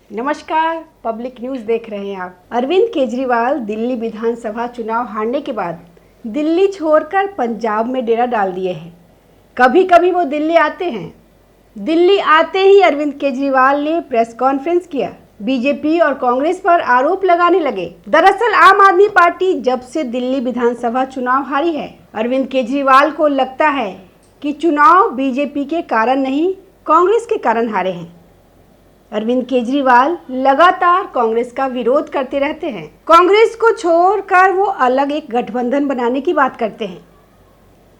नमस्कार, public news देख रहे हैं आप। अरविंद केजरीवाल दिल्ली विधानसभा चुनाव हारने के बाद दिल्ली छोड़कर पंजाब में डेरा डाल दिए हैं। कभी कभी वो दिल्ली आते हैं। दिल्ली आते ही अरविंद केजरीवाल ने प्रेस कॉन्फ्रेंस किया, बीजेपी और कांग्रेस पर आरोप लगाने लगे। दरअसल आम आदमी पार्टी जब से दिल्ली विधानसभा चुनाव हारी है, अरविंद केजरीवाल को लगता है कि चुनाव बीजेपी के कारण नहीं, कांग्रेस के कारण हारे हैं। अरविंद केजरीवाल लगातार कांग्रेस का विरोध करते रहते हैं। कांग्रेस को छोड़कर वो अलग एक गठबंधन बनाने की बात करते हैं।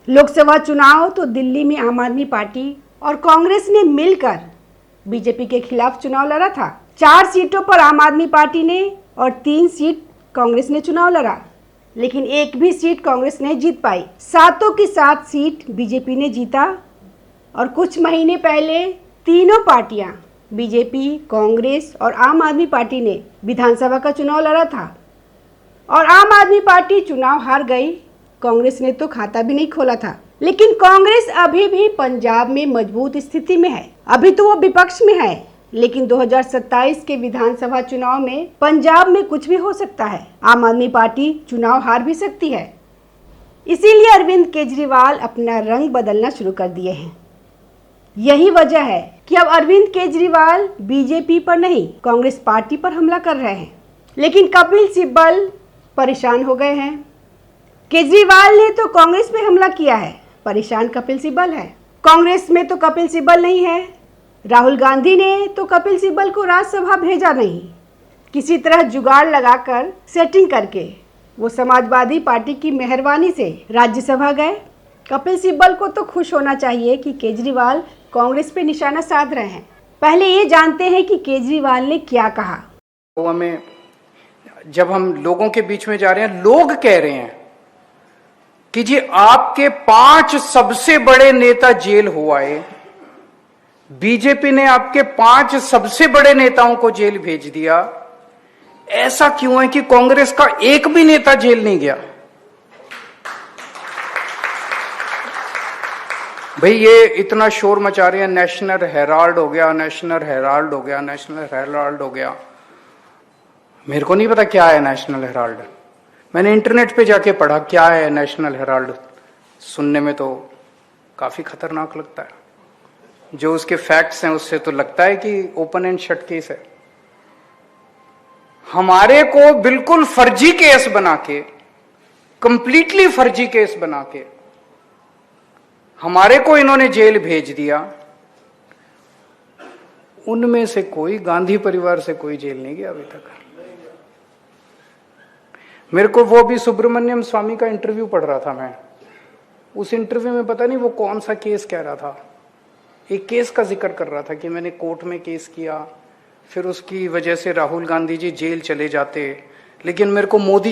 लोकसभा चुनाव तो दिल्ली में आम आदमी पार्टी और कांग्रेस ने मिलकर बीजेपी के खिलाफ चुनाव लड़ा था। 4 सीटों पर आम आदमी पार्टी ने और 3 सीट कांग्रेस ने चुनाव लड़ा, लेकिन एक भी सीट कांग्रेस नहीं जीत पाई। 7 की 7 सीट बीजेपी ने जीता। और कुछ महीने पहले तीनों पार्टियां बीजेपी, कांग्रेस और आम आदमी पार्टी ने विधानसभा का चुनाव लड़ा था और आम आदमी पार्टी चुनाव हार गई। कांग्रेस ने तो खाता भी नहीं खोला था। लेकिन कांग्रेस अभी भी पंजाब में मजबूत स्थिति में है। अभी तो वो विपक्ष में है, लेकिन 2027 के विधानसभा चुनाव में पंजाब में कुछ भी हो सकता है। आम आदमी पार्टी चुनाव हार भी सकती है। इसीलिए अरविंद केजरीवाल अपना रंग बदलना शुरू कर दिए हैं। यही वजह है कि अब अरविंद केजरीवाल बीजेपी पर नहीं, कांग्रेस पार्टी पर हमला कर रहे हैं। लेकिन कपिल सिब्बल परेशान हो गए हैं। केजरीवाल ने तो कांग्रेस पे हमला किया है, परेशान कपिल सिब्बल है। कांग्रेस में तो कपिल सिब्बल नहीं है। राहुल गांधी ने तो कपिल सिब्बल को राज्यसभा भेजा नहीं। किसी तरह जुगाड़ लगाकर सेटिंग करके वो समाजवादी पार्टी की मेहरबानी से राज्यसभा गए। कपिल सिब्बल को तो खुश होना चाहिए कि केजरीवाल कांग्रेस पे निशाना साध रहे हैं। पहले ये जानते हैं कि केजरीवाल ने क्या कहा। वो हमें, जब हम लोगों के बीच में जा रहे हैं, लोग कह रहे हैं कि जी आपके 5 सबसे बड़े नेता जेल हो आए, बीजेपी ने आपके 5 सबसे बड़े नेताओं को जेल भेज दिया, ऐसा क्यों है कि कांग्रेस का एक भी नेता जेल नहीं गया? भाई ये इतना शोर मचा रहे हैं, नेशनल हेराल्ड हो गया, नेशनल हेराल्ड हो गया, नेशनल हेराल्ड हो गया। मेरे को नहीं पता क्या है नेशनल हेराल्ड। मैंने इंटरनेट पे जाके पढ़ा क्या है नेशनल हेराल्ड। सुनने में तो काफी खतरनाक लगता है। जो उसके फैक्ट्स हैं उससे तो लगता है कि ओपन एंड शट केस है। हमारे को बिल्कुल फर्जी केस बना के, कंप्लीटली फर्जी केस बना के हमारे को इन्होंने जेल भेज दिया। उनमें से कोई, गांधी परिवार से कोई जेल नहीं गया अभी तक। मेरे को वो भी सुब्रमण्यम स्वामी का इंटरव्यू पढ़ रहा था मैं। उस इंटरव्यू में पता नहीं वो कौन सा केस कह रहा था। एक केस का जिक्र कर रहा था कि मैंने कोर्ट में केस किया, फिर उसकी वजह से राहुल गांधी जी जेल चले जाते। लेकिन मेरे को मोदी।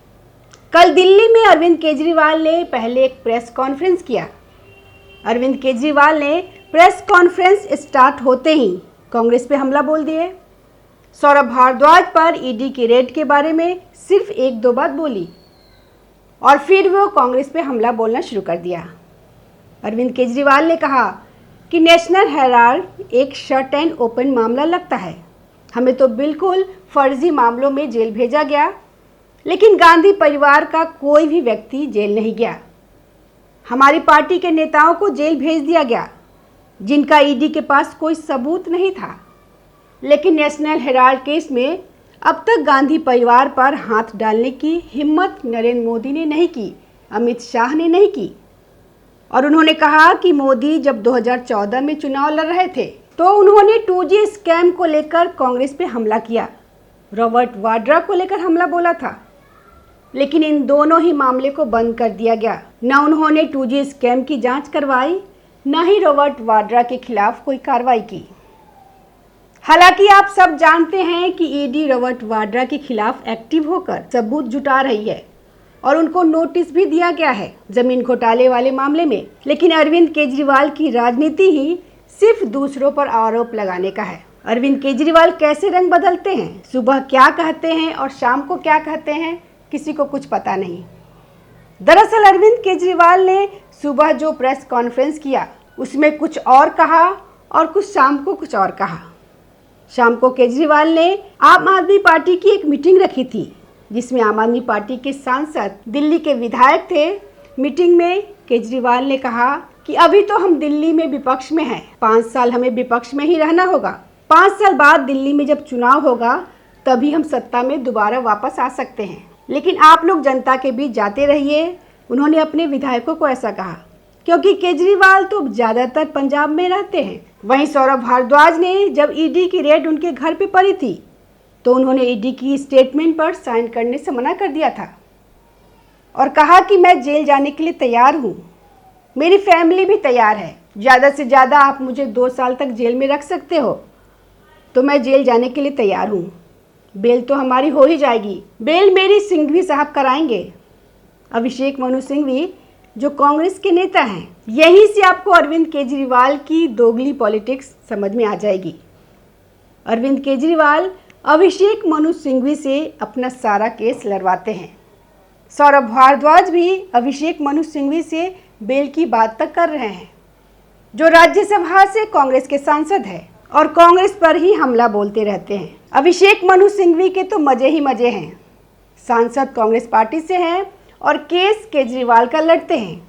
कल दिल्ली में अरविंद केजरीवाल ने पहले एक प्रेस कॉन्फ्रेंस किया। अरविंद केजरीवाल ने प्रेस कॉन्फ्रेंस स्टार्ट होते ही कांग्रेस पे हमला बोल दिए। सौरभ भारद्वाज पर ईडी के रेड के बारे में सिर्फ 1-2 बात बोली और फिर वो कांग्रेस पे हमला बोलना शुरू कर दिया। अरविंद केजरीवाल ने कहा कि नेशनल हेराल्ड एक शट एंड ओपन मामला लगता है। हमें तो बिल्कुल फर्जी मामलों में जेल भेजा गया, लेकिन गांधी परिवार का कोई भी व्यक्ति जेल नहीं गया। हमारी पार्टी के नेताओं को जेल भेज दिया गया जिनका ईडी के पास कोई सबूत नहीं था। लेकिन नेशनल हेराल्ड केस में अब तक गांधी परिवार पर हाथ डालने की हिम्मत नरेंद्र मोदी ने नहीं की, अमित शाह ने नहीं की। और उन्होंने कहा कि मोदी जब 2014 में चुनाव लड़ रहे थे तो उन्होंने 2G स्कैम को लेकर कांग्रेस पे हमला किया, रॉबर्ट वाड्रा को लेकर हमला बोला था। लेकिन इन दोनों ही मामले को बंद कर दिया गया। न उन्होंने 2G स्कैम की जांच करवाई, न ही रॉबर्ट वाड्रा के खिलाफ कोई कार्रवाई की। हालांकि आप सब जानते हैं कि ईडी रॉबर्ट वाड्रा के खिलाफ एक्टिव होकर सबूत जुटा रही है और उनको नोटिस भी दिया गया है जमीन घोटाले वाले मामले में। लेकिन अरविंद केजरीवाल की राजनीति ही सिर्फ दूसरों पर आरोप लगाने का है। अरविंद केजरीवाल कैसे रंग बदलते हैं, सुबह क्या कहते हैं और शाम को क्या कहते हैं, किसी को कुछ पता नहीं। दरअसल अरविंद केजरीवाल ने सुबह जो प्रेस कॉन्फ्रेंस किया उसमें कुछ और कहा और कुछ शाम को कुछ और कहा। शाम को केजरीवाल ने आम आदमी पार्टी की एक मीटिंग रखी थी, जिसमें आम आदमी पार्टी के सांसद, दिल्ली के विधायक थे। मीटिंग में केजरीवाल ने कहा कि अभी तो हम दिल्ली में विपक्ष में हैं, 5 साल हमें विपक्ष में ही रहना होगा। 5 साल बाद दिल्ली में जब चुनाव होगा तभी हम सत्ता में दोबारा वापस आ सकते हैं, लेकिन आप लोग जनता के बीच जाते रहिए। उन्होंने अपने विधायकों को ऐसा कहा, क्योंकि केजरीवाल तो ज़्यादातर पंजाब में रहते हैं। वहीं सौरभ भारद्वाज ने जब ईडी की रेड उनके घर पे पड़ी थी तो उन्होंने ईडी की स्टेटमेंट पर साइन करने से मना कर दिया था और कहा कि मैं जेल जाने के लिए तैयार हूँ, मेरी फैमिली भी तैयार है, ज़्यादा से ज़्यादा आप मुझे 2 साल तक जेल में रख सकते हो, तो मैं जेल जाने के लिए तैयार हूँ। बेल तो हमारी हो ही जाएगी, बेल मेरी सिंघवी साहब कराएंगे। अभिषेक मनु सिंघवी जो कांग्रेस के नेता हैं, यहीं से आपको अरविंद केजरीवाल की दोगली पॉलिटिक्स समझ में आ जाएगी। अरविंद केजरीवाल अभिषेक मनु सिंघवी से अपना सारा केस लड़वाते हैं। सौरभ भारद्वाज भी अभिषेक मनु सिंघवी से बेल की बात तक कर रहे हैं, जो राज्यसभा से कांग्रेस के सांसद है और कांग्रेस पर ही हमला बोलते रहते हैं। अभिषेक मनु सिंघवी के तो मजे ही मजे हैं। सांसद कांग्रेस पार्टी से हैं और केस केजरीवाल का लड़ते हैं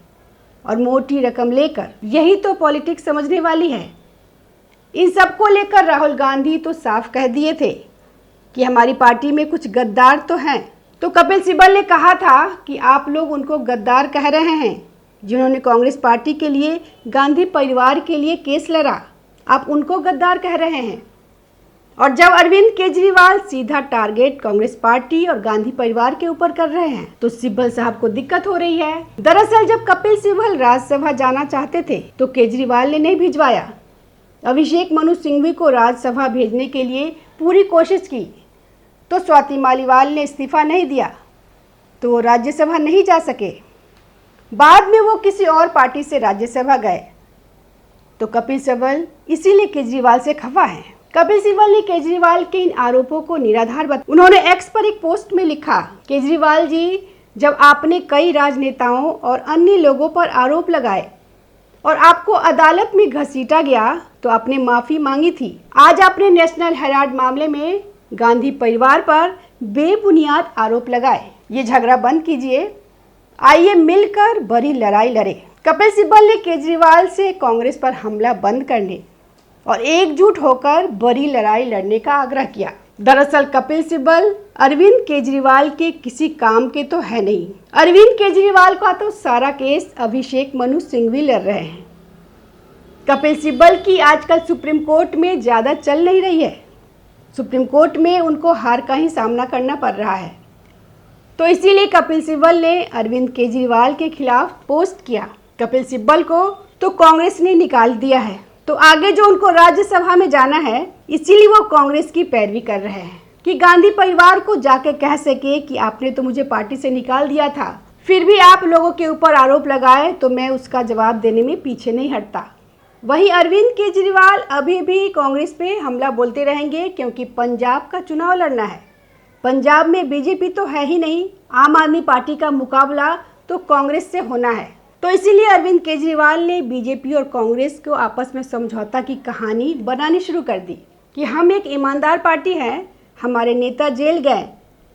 और मोटी रकम लेकर। यही तो पॉलिटिक्स समझने वाली है। इन सबको लेकर राहुल गांधी तो साफ कह दिए थे कि हमारी पार्टी में कुछ गद्दार तो हैं। तो कपिल सिब्बल ने कहा था कि आप लोग उनको गद्दार कह रहे हैं, जिन्होंने कांग्रेस पार्टी के लिए, गांधी परिवार के लिए केस लड़ा, आप उनको गद्दार कह रहे हैं। और जब अरविंद केजरीवाल सीधा टारगेट कांग्रेस पार्टी और गांधी परिवार के ऊपर कर रहे हैं तो सिब्बल साहब को दिक्कत हो रही है। दरअसल जब कपिल सिब्बल राज्यसभा जाना चाहते थे तो केजरीवाल ने नहीं भिजवाया। अभिषेक मनु सिंघवी को राज्यसभा भेजने के लिए पूरी कोशिश की तो स्वाति मालीवाल ने इस्तीफा नहीं दिया तो वो राज्यसभा नहीं जा सके। बाद में वो किसी और पार्टी से राज्यसभा गए। तो कपिल सिब्बल इसीलिए केजरीवाल से खफा है। कपिल सिब्बल ने केजरीवाल के इन आरोपों को निराधार बताया। उन्होंने एक्स पर एक पोस्ट में लिखा, केजरीवाल जी, जब आपने कई राजनेताओं और अन्य लोगों पर आरोप लगाए और आपको अदालत में घसीटा गया तो आपने माफ़ी मांगी थी। आज आपने नेशनल हेराल्ड मामले में गांधी परिवार पर बेबुनियाद आरोप लगाए। ये झगड़ा बंद कीजिए, आइए मिलकर बड़ी लड़ाई लड़े। कपिल सिब्बल ने केजरीवाल से कांग्रेस पर हमला बंद करने और एकजुट होकर बड़ी लड़ाई लड़ने का आग्रह किया। दरअसल कपिल सिब्बल अरविंद केजरीवाल के किसी काम के तो है नहीं। अरविंद केजरीवाल का तो सारा केस अभिषेक मनु सिंघवी लड़ रहे हैं। कपिल सिब्बल की आजकल सुप्रीम कोर्ट में ज़्यादा चल नहीं रही है। सुप्रीम कोर्ट में उनको हार का ही सामना करना पड़ रहा है। तो इसीलिए कपिल सिब्बल ने अरविंद केजरीवाल के खिलाफ पोस्ट किया। कपिल सिब्बल को तो कांग्रेस ने निकाल दिया है, तो आगे जो उनको राज्यसभा में जाना है, इसीलिए वो कांग्रेस की पैरवी कर रहे हैं कि गांधी परिवार को जाके कह सके कि आपने तो मुझे पार्टी से निकाल दिया था, फिर भी आप लोगों के ऊपर आरोप लगाए तो मैं उसका जवाब देने में पीछे नहीं हटता। वहीं अरविंद केजरीवाल अभी भी कांग्रेस पे हमला बोलते रहेंगे, क्योंकि पंजाब का चुनाव लड़ना है। पंजाब में बीजेपी तो है ही नहीं, आम आदमी पार्टी का मुकाबला तो कांग्रेस से होना है। तो इसीलिए अरविंद केजरीवाल ने बीजेपी और कांग्रेस को आपस में समझौता की कहानी बनानी शुरू कर दी कि हम एक ईमानदार पार्टी हैं, हमारे नेता जेल गए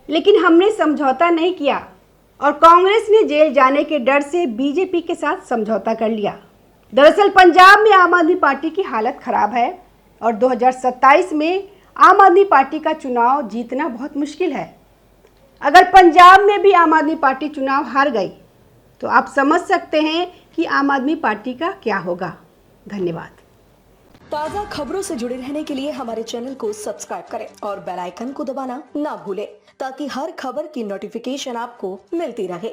लेकिन हमने समझौता नहीं किया, और कांग्रेस ने जेल जाने के डर से बीजेपी के साथ समझौता कर लिया। दरअसल पंजाब में आम आदमी पार्टी की हालत खराब है और 2027 में आम आदमी पार्टी का चुनाव जीतना बहुत मुश्किल है। अगर पंजाब में भी आम आदमी पार्टी चुनाव हार गई तो आप समझ सकते हैं कि आम आदमी पार्टी का क्या होगा। धन्यवाद। ताज़ा खबरों से जुड़े रहने के लिए हमारे चैनल को सब्सक्राइब करें और बेल आइकन को दबाना ना भूलें, ताकि हर खबर की नोटिफिकेशन आपको मिलती रहे।